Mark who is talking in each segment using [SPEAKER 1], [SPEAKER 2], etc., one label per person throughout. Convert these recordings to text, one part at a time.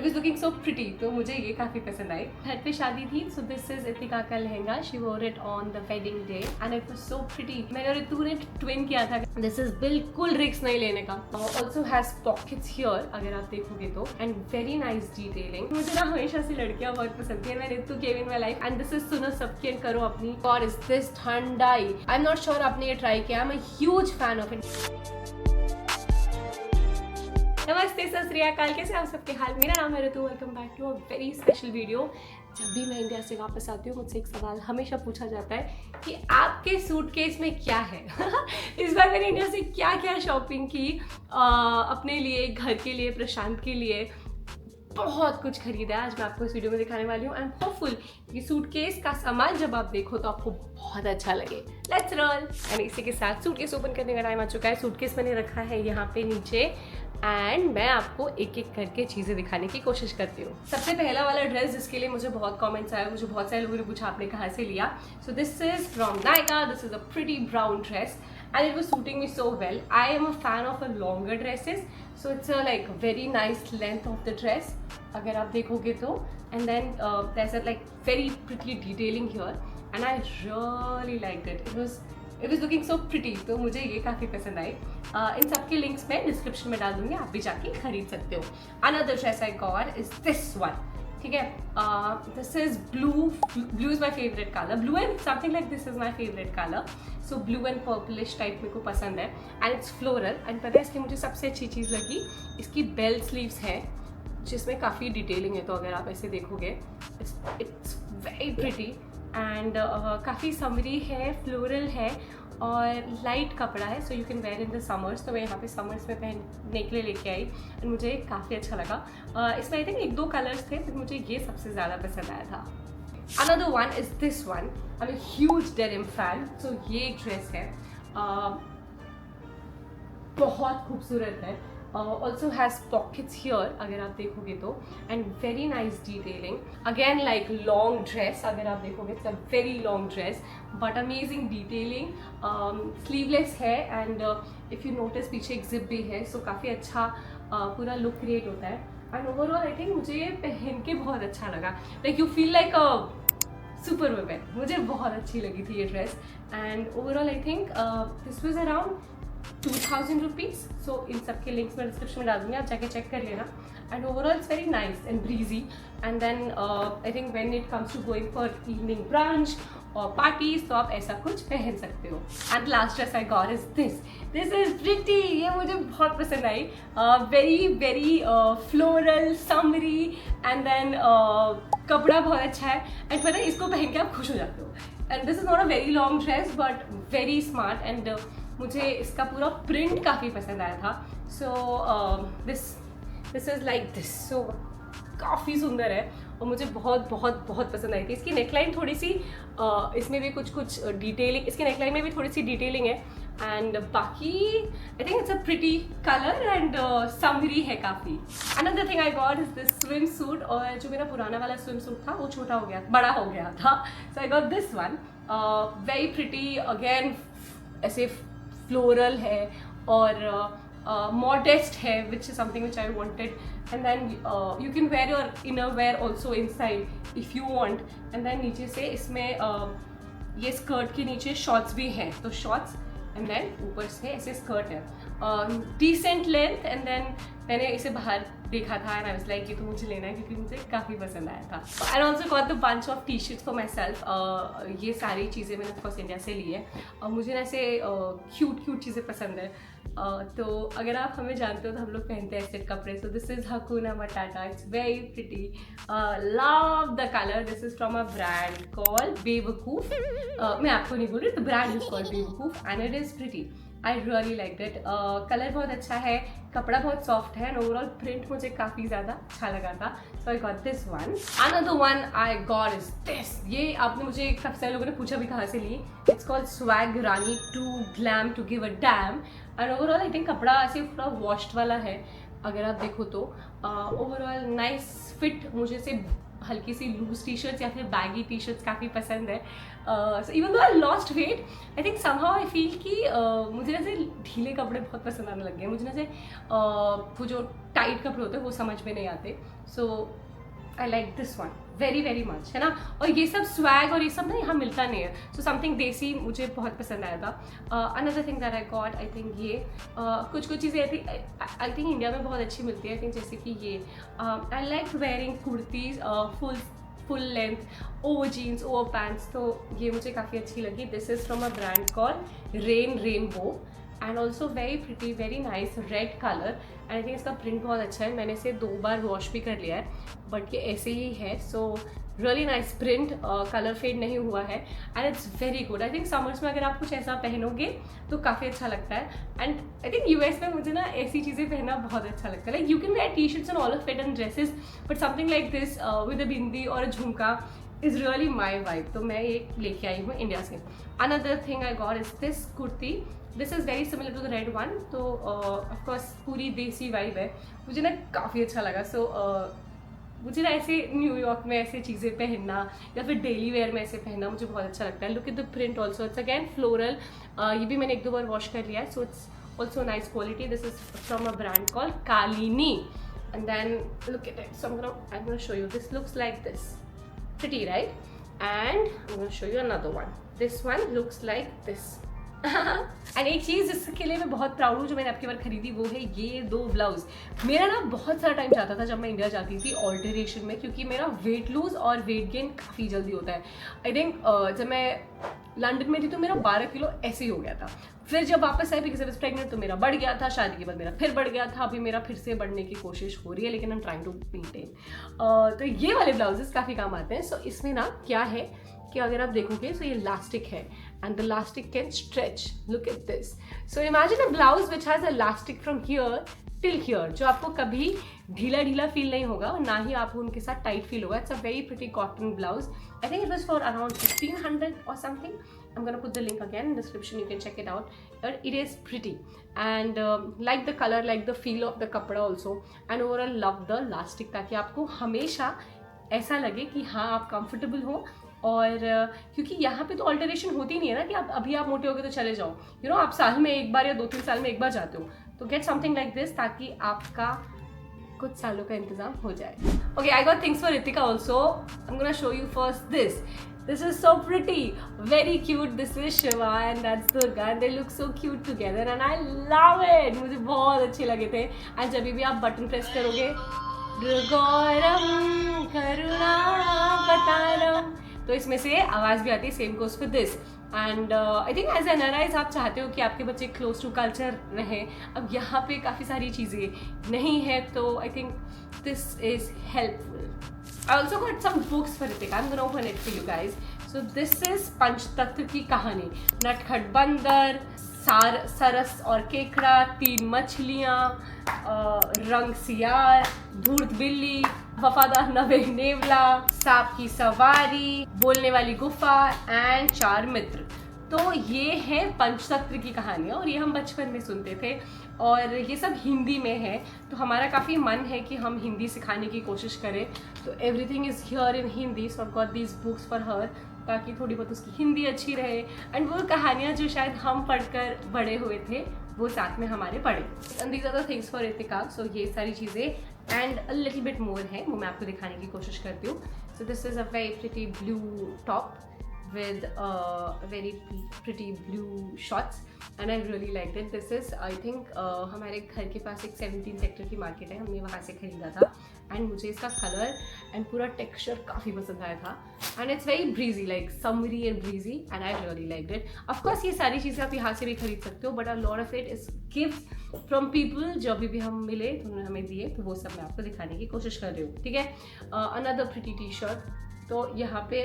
[SPEAKER 1] It was looking so pretty, तो मुझे ये काफी पसंद आई। घर पे शादी थी, सो दिस इज इतिका का lehenga. She wore it on the wedding day and it was so pretty. मैंने और रितु ने ट्विन किया था। दिस इज बिल्कुल रिस्क नहीं लेने का। ऑल्सो हैज पॉकेट्स हियर अगर आप देखोगे तो, एंड वेरी नाइस डिटेलिंग। मुझे ना हमेशा से लड़कियां बहुत पसंद थी। मैं Ritu came in my life and this is सुनो सबकी एंड करो अपनी। और is this thandai, I am not sure आपने ये ट्राई किया। I am a huge fan of it. नमस्ते, सत श्री अकाल, कैसे आप सबके हाल। मेरा नाम है Ritu. Welcome back to a very special video. जब भी मैं इंडिया से वापस आती हूँ मुझसे एक सवाल हमेशा पूछा जाता है कि आपके सूटकेस में क्या है। इस बार मैंने इंडिया से क्या क्या शॉपिंग की अपने लिए, घर के लिए, प्रशांत के लिए। बहुत कुछ खरीदा है। आज मैं आपको इस वीडियो में दिखाने वाली हूँ। आई एम होपफुल कि सूटकेस का सामान जब आप देखो तो आपको बहुत अच्छा लगे। Let's roll. एंड इसी के साथ सूटकेस ओपन करने का टाइम आ चुका है। सूटकेस मैंने रखा है यहाँ पे नीचे एंड मैं आपको एक एक करके चीज़ें दिखाने की कोशिश करती हूँ। सबसे पहला वाला ड्रेस जिसके लिए मुझे बहुत कमेंट्स आए, मुझे बहुत सारे लोगों ने पूछा आपने कहाँ से लिया। सो this is from Nykaa. This is a pretty brown dress and it was suiting me so well. I am a fan of a longer dresses, so it's a like very nice length of the dress अगर आप देखोगे तो, and then there's a like very pretty detailing here and I really liked it. It was looking so pretty, तो मुझे ये काफ़ी पसंद आई। इन सब के लिंक्स मैं डिस्क्रिप्शन में डाल दूंगी, आप भी जाके खरीद सकते हो। Another dress I got is this one. ठीक है, this is blue is my favourite colour. Blue and something like this is my favourite colour. So blue and purplish type मेरे को पसंद है एंड इट्स फ्लोरल। एंड पता है इसकी मुझे सबसे अच्छी चीज़ लगी, इसकी बेल स्लीव्स है जिसमें काफ़ी डिटेलिंग है। तो अगर आप ऐसे देखोगे इट्स वेरी प्रिटी एंड काफ़ी समरी है, फ्लोरल है और लाइट कपड़ा है। So you can where in the summers. तो मैं यहाँ पे समर्स में पहनने के लिए लेके आई एंड मुझे काफ़ी अच्छा लगा। इसमें आई थिंक एक दो कलर्स थे, फिर मुझे ये सबसे ज़्यादा पसंद आया था। Another one is this one. I'm a huge denim fan. So ये एक ड्रेस है, बहुत खूबसूरत है। Also has pockets here अगर आप देखोगे तो, and very nice detailing. Again like long dress अगर आप देखोगे, it's a very long dress but amazing detailing. Sleeveless है and if you notice पीछे एक zip भी है, so काफ़ी अच्छा पूरा look create होता है। And overall I think मुझे ये पहन के बहुत अच्छा लगा। Like you feel like a super woman. मुझे बहुत अच्छी लगी थी ये dress and overall I think this was around 2000 rupees. So इन सब के लिंक्स मैं डिस्क्रिप्शन में डाल दूँगी, आप जाके चेक कर लेना। And overall it's very nice and breezy and then I think when it comes to going for evening brunch और पार्टीज तो आप ऐसा कुछ पहन सकते हो। And last dress I got is this is pretty. ये मुझे बहुत पसंद आई। Very very floral, summery and then कपड़ा बहुत अच्छा है एंड पता है इसको पहन के आप खुश हो जाते हो। And this is not a very long dress but very smart and मुझे इसका पूरा प्रिंट काफ़ी पसंद आया था। So this is like this. So काफ़ी सुंदर है और मुझे बहुत बहुत बहुत पसंद आई थी। इसकी नेकलाइन थोड़ी सी इसमें भी कुछ डिटेलिंग, इसकी नेकलाइन में भी थोड़ी सी डिटेलिंग है एंड बाकी I think it's a pretty colour and summary है काफ़ी। Another thing I got is this swim suit. और जो मेरा पुराना वाला स्विम सूट था वो छोटा हो गया, बड़ा हो गया था। So I got this one, very pretty. Again ऐसे फ्लोरल है और modest है, which is something which I wanted. And then you can wear your inner wear also inside if you want. And then नीचे से इसमें ये skirt के नीचे शॉर्ट्स भी हैं, तो शॉर्ट्स एंड देन ऊपर से ऐसे स्कर्ट है, डिसेंट लेंथ। एंड देन मैंने इसे बाहर देखा था एंड आई वाज लाइक ये तो मुझे लेना है क्योंकि मुझे काफ़ी पसंद आया था। And also got the bunch of T shirts for my self. ये सारी चीज़ें मैंने ऑफकोर्स इंडिया से ली है और मुझे ना ऐसे क्यूट चीज़ें पसंद है। तो अगर आप हमें जानते हो तो हम लोग पहनते हैं ऐसे कपड़े। So this is Hakuna Matata. It's very pretty, love the colour. This is from a brand called Bewakoof. मैं आपको नहीं बोल रही, तो brand is called Bewakoof and it is pretty. I really like it. Colour बहुत अच्छा है, कपड़ा बहुत सॉफ्ट है एंड ओवरऑल प्रिंट मुझे काफ़ी ज़्यादा अच्छा लगा था। So I got this one. Another one I got is this. ये आपने मुझे काफ़ी सारे लोगों ने पूछा भी कहाँ से ली। It's called swag Rani too glam to give a damn. And overall I think कपड़ा ऐसे पूरा वॉश्ड वाला है अगर आप देखो तो। Overall nice fit. मुझे से हल्की सी लूज टी शर्ट्स या फिर बैगी टी शर्ट्स काफ़ी पसंद है। So even though I lost weight, I think somehow I feel कि मुझे ऐसे ढीले कपड़े बहुत पसंद आने लग गए। मुझे ऐसे वो जो टाइट कपड़े होते हैं वो समझ में नहीं आते। So I like this one very much, है ना। और ये सब स्वैग और ये सब ना यहाँ मिलता नहीं है, सो समथिंग देसी मुझे बहुत पसंद आया था। Another thing that I got, I think ये कुछ चीज़ें आई थिंक इंडिया में बहुत अच्छी मिलती है। आई थिंक जैसे कि ये I like wearing kurtis full length over jeans over pants, तो ये मुझे काफ़ी अच्छी लगी। This is from a brand call Rainbow and also very pretty very nice red colour and I think इसका प्रिंट बहुत अच्छा है। मैंने इसे 2 बार वॉश भी कर लिया है, बट ये ऐसे ही है। So really nice print, colour fade नहीं हुआ है and it's very good. I think summers में अगर आप कुछ ऐसा पहनोगे तो काफ़ी अच्छा लगता है। एंड आई थिंक यूएस में मुझे ना ऐसी चीज़ें पहनना बहुत अच्छा लगता है। Like you can wear T shirts and all of it and dresses, but something like this with a bindi और jhumka is really my vibe. तो मैं ये लेके आई हूँ इंडिया से। Another thing I got is this kurti, this is very similar to the red one. तो of course पूरी देसी वाइब है, मुझे ना काफ़ी अच्छा लगा। सो मुझे ना ऐसे न्यूयॉर्क में ऐसे चीज़ें पहनना या फिर डेली वेयर में ऐसे पहनना मुझे बहुत अच्छा लगता है। Look at the print also, it's again floral. ये भी मैंने 1-2 बार वॉश कर लिया है, so it's also nice quality. This is from a brand call Kalini and then look at it. So I'm gonna show you. This looks like this, pretty right? And I'm gonna show you another one. This one looks like this. And एक चीज़ जिसके लिए मैं बहुत proud हूँ जो मैंने आपकी बार खरीदी, वो है ये 2 ब्लाउज। मेरा ना बहुत सारा टाइम जाता था जब मैं इंडिया जाती थी ऑल्टरेशन में, क्योंकि मेरा वेट लूज और वेट गेन काफ़ी जल्दी होता है। आई थिंक जब मैं लंदन में थी तो मेरा 12 किलो ऐसे ही हो गया था। फिर जब वापस आई बिकॉज आई वाज प्रेग्नेंट तो मेरा बढ़ गया था, शादी के बाद मेरा फिर बढ़ गया था, अभी मेरा फिर से बढ़ने की कोशिश हो रही है, लेकिन I am trying to maintain. तो ये वाले ब्लाउजेस काफ़ी काम आते हैं। सो इसमें ना क्या है कि अगर आप देखोगे तो ये इलास्टिक है and the elastic can stretch. Look at this. So imagine a blouse which has elastic from here till here, जो आपको कभी ढीला फील नहीं होगा और ना ही आपको उनके साथ टाइट फील होगा। It's a very pretty cotton blouse. I think it was for around 1500 or something. I'm gonna put the link again in the description, you can check it out. But it is pretty and like the color, like the feel of the kapda also, and overall love the elastic, ताकि आपको हमेशा ऐसा लगे कि हाँ आप comfortable हो। और क्योंकि यहाँ पे तो ऑल्टरेशन होती नहीं है ना कि आप अभी आप मोटे हो गए तो चले जाओ, यू नो, आप साल में एक बार या 2-3 साल में एक बार जाते हो, तो गेट समथिंग लाइक दिस ताकि आपका कुछ सालों का इंतजाम हो जाए। Okay, I got things for Ritika also. I am gonna show you first this. This is so pretty, very cute. This is Shiva and that's Durga and they look so cute together and I love it. मुझे बहुत अच्छे लगे थे। and जब भी आप button press करोगे गौरम करुणा बतारम, तो इसमें से आवाज़ भी आती है। Same goes for this. And I think as an NRI आप चाहते हो कि आपके बच्चे क्लोज टू कल्चर रहें। अब यहाँ पे काफ़ी सारी चीज़ें नहीं है, तो I think this is helpful. I also got some books for Ritika. I'm gonna open it for you guys. So this is पंचतत्व की कहानी. नटखट बंदर, सरस और केकड़ा, 3 मछलियाँ, रंग सियार, धूर्त बिल्ली, वफादार नवे नेवला, सांप की सवारी, बोलने वाली गुफा एंड 4 मित्र. तो ये है पंचतत्व की कहानी और ये हम बचपन में सुनते थे और ये सब हिंदी में है, तो हमारा काफ़ी मन है कि हम हिंदी सिखाने की कोशिश करें. तो everything is here in Hindi, so I got these books for her, ताकि थोड़ी बहुत उसकी हिंदी अच्छी रहे एंड वो कहानियाँ जो शायद हम पढ़कर बड़े हुए थे वो साथ में हमारे पढ़े. And these are the things for Ritika. So ये सारी चीज़ें and a little bit more है, वो मैं आपको दिखाने की कोशिश करती हूँ. So this is a very pretty blue top with very pretty blue shots and I really liked it. This is I think हमारे घर के पास एक 17 सेक्टर की मार्केट है, हमने वहाँ से खरीदा था एंड मुझे इसका कलर एंड पूरा टेक्सचर काफ़ी पसंद आया था and it's very breezy, like summary and breezy and I really liked it. Of course ये सारी चीज़ें आप यहाँ से भी खरीद सकते हो, but a lot of it is gift from people. जो अभी भी हम मिले तो उन्होंने हमें दिए, तो वो सब मैं आपको दिखाने की कोशिश कर रही हूँ. ठीक है, अनदर प्रिटी टी शर्ट. तो यहाँ पे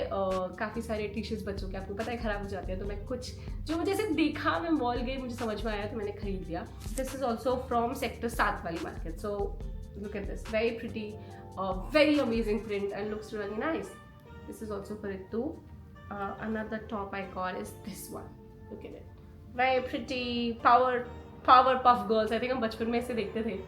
[SPEAKER 1] काफ़ी सारे टी शर्ट्स बच्चों के आपको पता है ख़राब हो जाते हैं, तो मैं कुछ जो मुझे ऐसे देखा, मैं मॉल गई, मुझे समझ में आया तो मैंने खरीद लिया. This is also from sector 7 वाली market. So look at this, very pretty, very amazing print and looks really nice. This is also for it too. Another top I got is this one. Look at it, very pretty, Powerpuff girls. I think हम बचपन में इसे देखते थे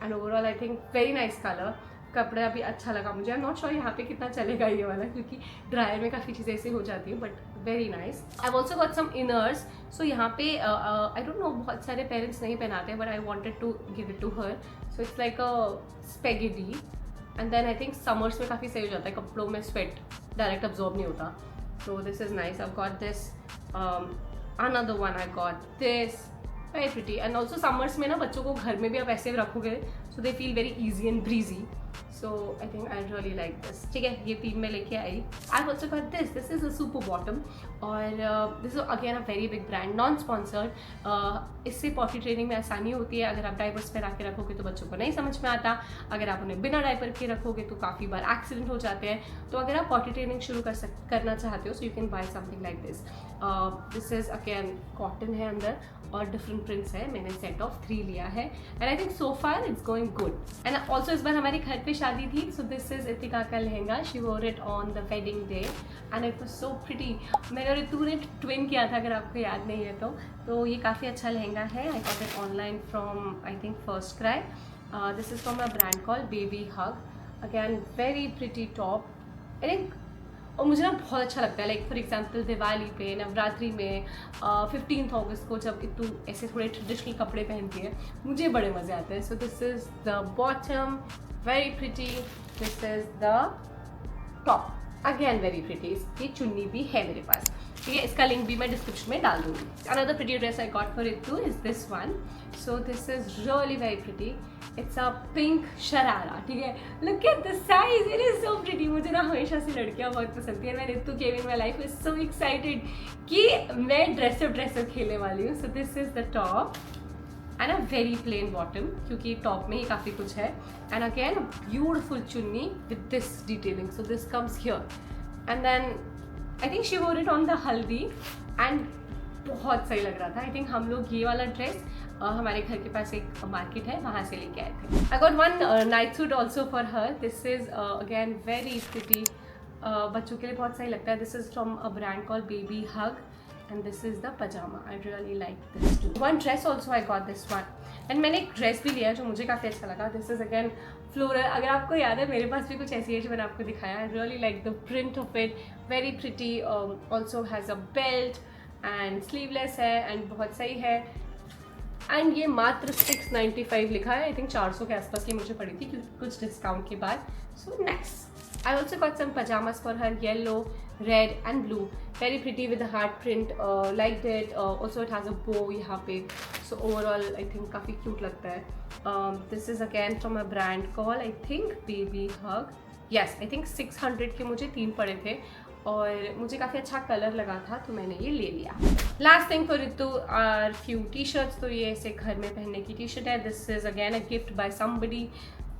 [SPEAKER 1] and overall I think very nice colour. कपड़ा भी अच्छा लगा मुझे. आई एम नॉट श्योर यहाँ पे कितना चलेगा ये वाला, क्योंकि ड्रायर में काफ़ी चीज़ें ऐसे हो जाती हैं, but very nice. I have also got some inners. So यहाँ पे आई डोंट नो, बहुत सारे पेरेंट्स नहीं पहनाते, but I wanted to give it to her. So it's like a spaghetti and then I think summers में काफ़ी सही हो जाता है, कपड़ों में स्वेट डायरेक्ट अब्जॉर्ब नहीं होता. So this is nice. I've got this another one. I got this, very pretty. And also summers में ना बच्चों को घर में भी आप ऐसे रखोगे so they feel very easy and breezy. So I think I really like this. ठीक है, ये 3 मैं लेके आई. I've also got this. This is a super bottom और this is again a very big brand, non-sponsored. इससे potty training में आसानी होती है. अगर आप डायपर्स पे रख के रखोगे तो बच्चों को नहीं समझ में आता. अगर आप उन्हें बिना डायपर के रखोगे तो काफ़ी बार एक्सीडेंट हो जाते हैं. तो अगर आप पॉटी ट्रेनिंग शुरू करना चाहते हो so you can buy something like this. This is again cotton है अंदर और डिफरेंट प्रिंट्स है. मैंने सेट ऑफ 3 लिया है and I think so far it's going good. And also इस बार हमारे घर पे शादी थी. सो दिस इज इतिका का lehenga. She wore it on the wedding day and it was so pretty. मैंने और रितु ने ट्विन किया था, अगर आपको याद नहीं है तो ये काफ़ी अच्छा लहंगा है. I got it online from I think first cry. This is from a brand call baby hug. Again very pretty top I think. और मुझे ना बहुत अच्छा लगता है, लाइक फॉर एग्जांपल दिवाली पे, नवरात्रि में, 15 अगस्त को जब इतू ऐसे थोड़े ट्रेडिशनल कपड़े पहनती है मुझे बड़े मज़े आते हैं. सो this is the bottom, very pretty. This is the top, again very pretty. इसकी चुन्नी भी है मेरे पास, ठीक है. इसका लिंक भी मैं डिस्क्रिप्शन में डाल दूँगी. Another pretty dress I got for it two is this one. So this is really very pretty. It's a pink sharara, ठीक है. Look at the size, it is so pretty. मुझे ना हमेशा से लड़कियां बहुत पसंद थी और मैं Ritu came in my life is so excited कि मैं ड्रेसअप खेलने वाली हूँ. So this is the top and a very plain bottom, क्योंकि टॉप में ही काफ़ी कुछ है. And again beautiful chunni with this detailing. So this comes here and then I think she wore it on the haldi and बहुत सही लग रहा था. आई थिंक हम लोग ये वाला ड्रेस हमारे घर के पास एक मार्केट है, वहाँ से लेके आए थे. I got one night suit also for her. This is again very pretty. बच्चों के लिए बहुत सही लगता है. This is from a brand call Babyhug and this is the pyjama. I really like this too. One dress also I got this one and मैंने एक dress भी लिया जो मुझे काफ़ी अच्छा लगा. This is again floral. अगर आपको याद है मेरे पास भी कुछ ऐसी है जो मैंने आपको दिखाया. आई really like the print of it, very pretty. Also has a belt and sleeveless है एंड बहुत सही है. एंड ये मात्र 695 लिखा है. आई थिंक 400 के आसपास की मुझे पड़ी थी कुछ डिस्काउंट के बाद. So next I also got some pyjamas for her, yellow, red and blue. Very pretty with heart print, like that. Also it has a bow यहाँ पे. सो ओवरऑल आई थिंक काफ़ी क्यूट लगता है. This is again from a brand call I think Babyhug. Yes, I think 600 के मुझे 3 पड़े थे और मुझे काफ़ी अच्छा कलर लगा था तो मैंने ये ले लिया. Last thing for Ritu are few T shirts. तो ये ऐसे घर में पहनने की टी शर्ट है. This is again a gift by somebody.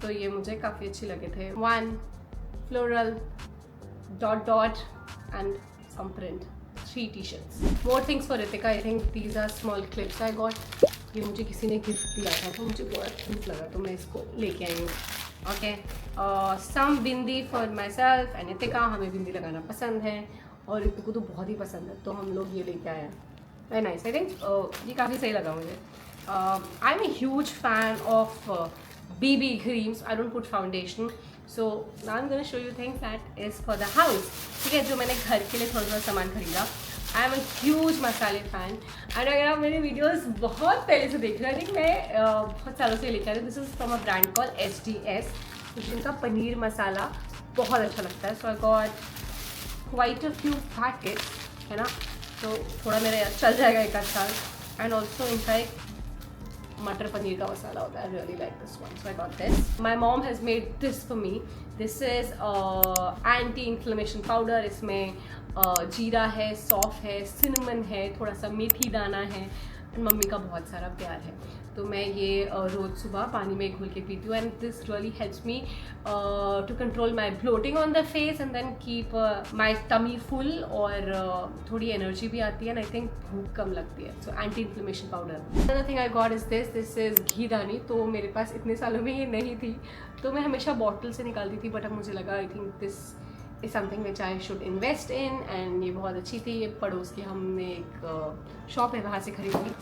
[SPEAKER 1] तो ये मुझे काफ़ी अच्छे लगे थे. One floral dot dot and some print. 3 T shirts. More things for Ritika. I think these are small clips I got. ये मुझे किसी ने गिफ्ट दिया था तो मुझे बहुत क्यूट लगा तो मैं इसको लेके आई हूँ. Okay, some bindi for my self and Itika. हमें बिंदी लगाना पसंद है और रितु को तो बहुत ही पसंद है तो हम लोग ये लेके आए हैं. Very nice. आई थिंक ये काफ़ी सही लगा मुझे. I am a huge fan of BB creams. I don't put foundation. So now I'm going to show you things that is for the house. ठीक है, जो मैंने घर के लिए थोड़ा थोड़ा सामान खरीदा. आई एम अ ह्यूज मसाले फ़ैन एंड अगर आप मेरे वीडियोस बहुत पहले से देख रहे हैं, ठीक मैं बहुत सालों से लेकर आ रही हूँ. This is from a brand call SDS. जिनका पनीर मसाला बहुत अच्छा लगता है. So I got quite a few packets, है ना, तो थोड़ा मेरा चल जाएगा एक आध साल. एंड ऑल्सो इनका एक मटर पनीर का मसाला होता है. Really like this one. So I got this. My mom has made this for me. This is anti inflammation powder. इसमें जीरा है, सौंफ है, सिनेमन है, थोड़ा सा मेथी दाना है. मम्मी का बहुत सारा प्यार है तो मैं ये रोज़ सुबह पानी में घोल के पीती हूँ. And this really helps me to control my bloating on the face and then keep my tummy full. और थोड़ी एनर्जी भी आती है एंड आई थिंक भूख कम लगती है. So anti inflammation powder. Another thing I got is this is ghee दानी. तो मेरे पास इतने सालों में ये नहीं थी तो मैं हमेशा बॉटल से निकालती थी बट अब मुझे लगा I think this is something which I should invest in. And ये बहुत अच्छी थी. ये पड़ोस की हमने एक शॉप है वहाँ से खरीदी.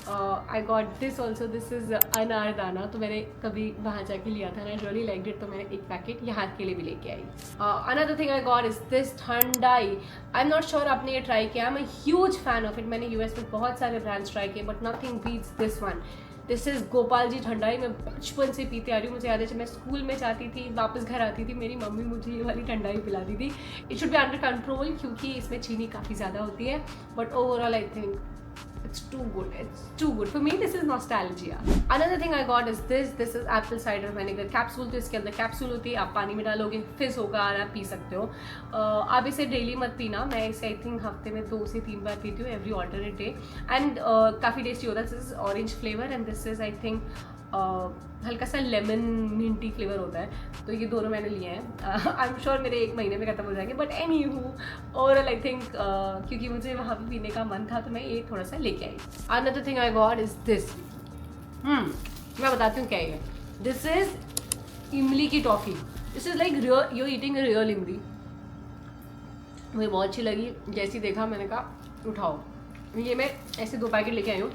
[SPEAKER 1] I got this also. This is anardana. तो मैंने कभी वहाँ जाके लिया था. आई रियली लाइक इट तो मैंने एक पैकेट यहाँ के लिए भी लेके आई. Another thing I got is this thandai. I am not sure आपने ये ट्राई किया. I am a huge fan of it. मैंने US में बहुत सारे ब्रांड्स ट्राई किए but nothing beats this one. This is Gopal ji thandai, मैं बचपन से पीते आ रही हूँ। मुझे याद है जब मैं स्कूल में जाती थी, वापस घर आती थी, मेरी मम्मी मुझे ये वाली ठंडाई पिलाती थी। It should be under control क्योंकि इसमें चीनी काफ़ी ज़्यादा होती है, but overall I think it's too good. It's too good for me. This is nostalgia. Another thing I got is this is apple cider vinegar capsule. तो इसके अंदर कैप्सूल होती है, आप पानी में डालोगे फिज होगा और आप पी सकते हो। आप इसे डेली मत पीना, मैं इसे आई थिंक हफ्ते में 2 से 3 बार पीती हूँ, एवरी ऑल्टरनेट डे। एंड काफ़ी टेस्टी होता है। This is orange flavour and this is I think हल्का सा लेमन मिंटी फ्लेवर होता है। तो ये दोनों मैंने लिए हैं। आई एम श्योर मेरे 1 महीने में ख़त्म हो जाएंगे, बट एनी हूँ ओवरऑल आई थिंक क्योंकि मुझे वहाँ पे पीने का मन था तो मैं ये थोड़ा सा लेके आई। Another thing I got is this. मैं बताती हूँ क्या है। दिस इज इमली की toffee. This is like real, you eating a real imli. मुझे बहुत अच्छी लगी, जैसी देखा मैंने कहा उठाओ। ये मैं ऐसे 2 पैकेट लेके आई हूँ,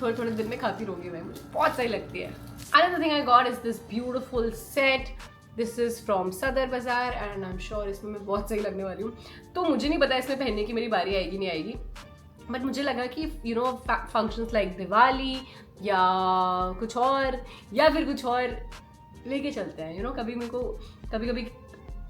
[SPEAKER 1] थोड़े थोड़े दिन में खाती रहूँगी मैं, मुझे बहुत सही लगती है। Another thing I got is this beautiful set. This is from सदर बाज़ार and I'm sure इसमें मैं बहुत सही लगने वाली हूँ। तो मुझे नहीं पता इसमें पहनने की मेरी बारी आएगी नहीं आएगी, बट मुझे लगा कि you know functions like Diwali या कुछ और या फिर कुछ और लेके चलते हैं। यू नो कभी मेरे को कभी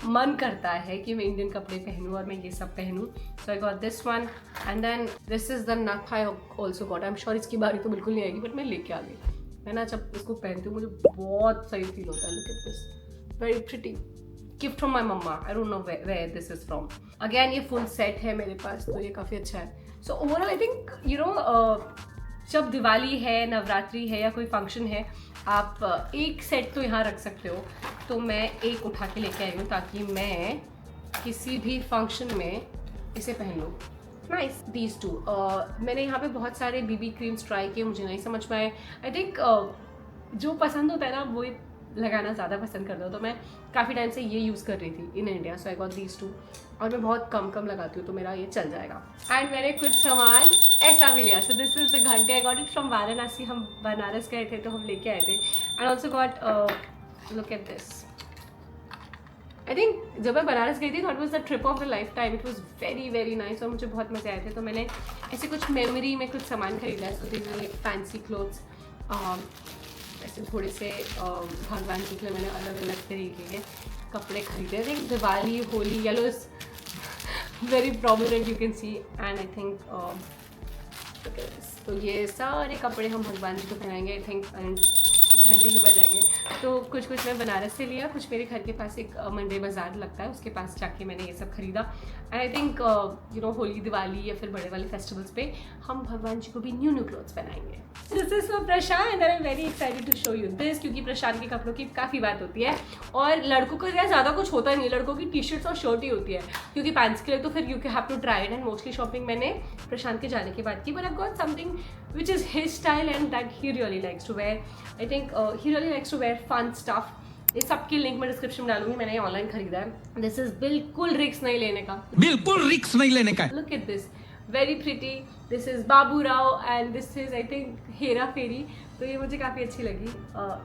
[SPEAKER 1] मन करता है कि मैं इंडियन कपड़े पहनूं और मैं ये सब पहनूं। So I got this one and then this is the nath I also got. I am sure इसकी बारी तो बिल्कुल नहीं आएगी, बट मैं लेके आ गई। मैं ना जब इसको पहनती हूँ मुझे बहुत सही फील होता है। Look at this, very pretty gift from my mumma. I don't know where this is from. Again ये फुल सेट है मेरे पास, तो ये काफ़ी अच्छा है। So overall I think you know जब दिवाली है, नवरात्रि है या कोई फंक्शन है, आप एक सेट तो यहाँ रख सकते हो। तो मैं एक उठा के लेके आई हूँ ताकि मैं किसी भी फंक्शन में इसे पहन लूँ। Nice these two. मैंने यहाँ पे बहुत सारे बीबी क्रीम्स ट्राई किए, मुझे नहीं समझ में आए। आई थिंक जो पसंद होता है ना वो लगाना ज़्यादा पसंद करता हूँ, तो मैं काफ़ी टाइम से ये यूज़ कर रही थी in India. So I got these two और मैं बहुत कम लगाती हूँ तो मेरा ये चल जाएगा। एंड मैंने कुछ सामान ऐसा भी लिया। सो दिस इज द घंटे। I got it from Varanasi. हम बनारस गए थे तो हम लेके आए थे। And also got look at this. I think जब मैं बनारस गई थी तो it was the trip of the life time. It was very very nice और मुझे बहुत मज़े आए थे। तो मैंने ऐसे कुछ मेमोरी में कुछ सामान खरीदा है। So this like fancy clothes, ऐसे थोड़े से भगवान जी के लिए मैंने अलग अलग तरीके के कपड़े खरीदे थे। Diwali, Holi, yellow is very prominent you can see. And I think तो ये सारे कपड़े हम भगवान जी को पहनाएंगे आई थिंक, एंड घंटी भी बजाएंगे। तो कुछ मैं बनारस से लिया, कुछ मेरे घर के पास एक मंडे बाज़ार लगता है, उसके पास जाके मैंने ये सब खरीदा। And I think you no Holi, Diwali या फिर बड़े वाले फेस्टिवल्स पे हम भगवान जी को भी न्यू क्लोथ्स पहनाएंगे। This is for Prashant and I am very excited to show you this, क्योंकि प्रशांत के कपड़ों की काफ़ी बात होती है और लड़कों को ज़्यादा कुछ होता नहीं है। लड़कों की टी शर्ट्स और शर्ट ही होती है, क्योंकि पैंट्स के लिए तो फिर you have to try it. And mostly shopping मैंने प्रशांत के जाने के बाद की, but I got something which is his style and that he really likes to wear. I think he really likes to wear fun stuff. इस सब की link मैं डिस्क्रिप्शन में डालूंगी। मैंने ये ऑनलाइन खरीदा है। दिस इज बिल्कुल रिस्क नहीं लेने का,
[SPEAKER 2] बिल्कुल रिस्क नहीं लेने का।
[SPEAKER 1] Look at this, very pretty. This is Babu Rao and this is I think Hera Pheri. तो ये मुझे काफ़ी अच्छी लगी।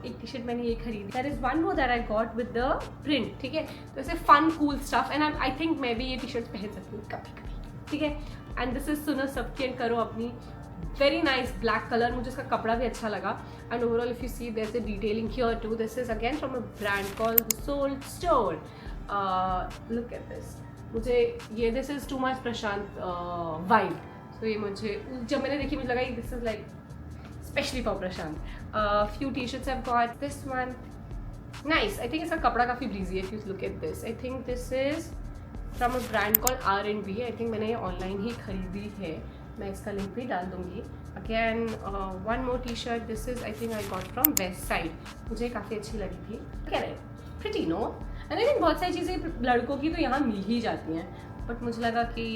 [SPEAKER 1] एक टी शर्ट मैंने ये खरीदी। That is one more that I got with the print. ठीक है, तो ऐसे fun cool stuff and I think मैं भी ये टी शर्ट पहन सकती हूँ कभी कभी। ठीक है, एंड दिस इज सुनो सबकी एंड करो अपनी। वेरी नाइस ब्लैक कलर, मुझे इसका कपड़ा भी अच्छा लगा। And overall if you see there is a detailing here too. This is again from a brand called Soul Store. Look at this, मुझे ये this is too much Prashant vibe. तो ये मुझे जब मैंने देखी मुझे लगा this is like specially for Prashant. Few T shirts have got this one nice. I think इसका कपड़ा काफ़ी ब्रीजी है। If you look at this, I think this is from a brand called R&B। I think मैंने ये online ही खरीदी है, मैं इसका लिंक भी डाल दूंगी। Again one more t shirt. This is I think I got from Westside. मुझे काफ़ी अच्छी लगी थी। क्या है pretty no. And I think बहुत सारी चीज़ें लड़कों की तो यहाँ मिल ही जाती हैं, बट मुझे लगा कि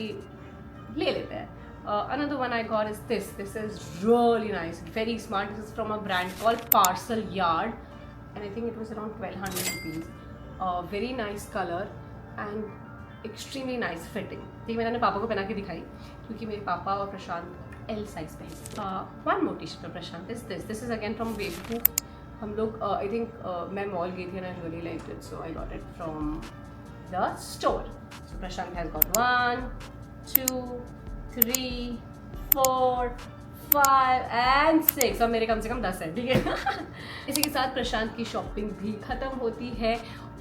[SPEAKER 1] ले लेते हैं। Another one I got is this. This is really nice, very smart. This is from a brand called Parcel Yard, and I think it was around 1200 rupees. Very nice color and extremely nice fitting. ठीक, मैंने पापा को पहना के दिखाई क्योंकि मेरे पापा और प्रशांत L size पहनते हैं। One more t-shirt for Prashant is this. This is again from Waveboo. हम लोग I think मैं मॉल गई थी and I really liked it, so I got it from the store. So Prashant has got 1, 2, 3, 4, 5 and 6 और मेरे कम से कम 10 है, ठीक है। इसी के साथ प्रशांत की शॉपिंग भी खत्म होती है।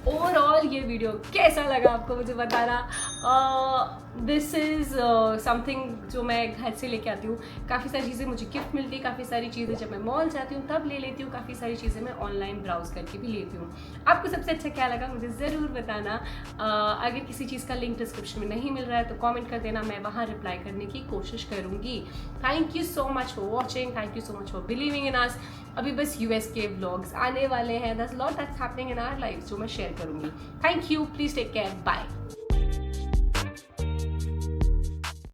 [SPEAKER 1] ओवरऑल ये वीडियो कैसा लगा आपको मुझे बताना। दिस इज़ समथिंग जो मैं घर से लेके आती हूँ। काफ़ी सारी चीज़ें मुझे गिफ्ट मिलती है, काफ़ी सारी चीज़ें जब मैं मॉल जाती हूँ तब ले लेती हूँ, काफ़ी सारी चीज़ें मैं ऑनलाइन ब्राउज करके भी लेती हूँ। आपको सबसे अच्छा क्या लगा मुझे ज़रूर बताना। अगर किसी चीज़ का लिंक डिस्क्रिप्शन में नहीं मिल रहा है तो कमेंट कर देना, मैं वहाँ रिप्लाई करने की कोशिश करूँगी। Thank you so much for watching, thank you so much for believing in us. अभी बस यूएस के व्लॉग्स आने वाले हैं, that's lot that's happening in our life जो मैं शेयर करूँगी। Thank you, please take care, bye.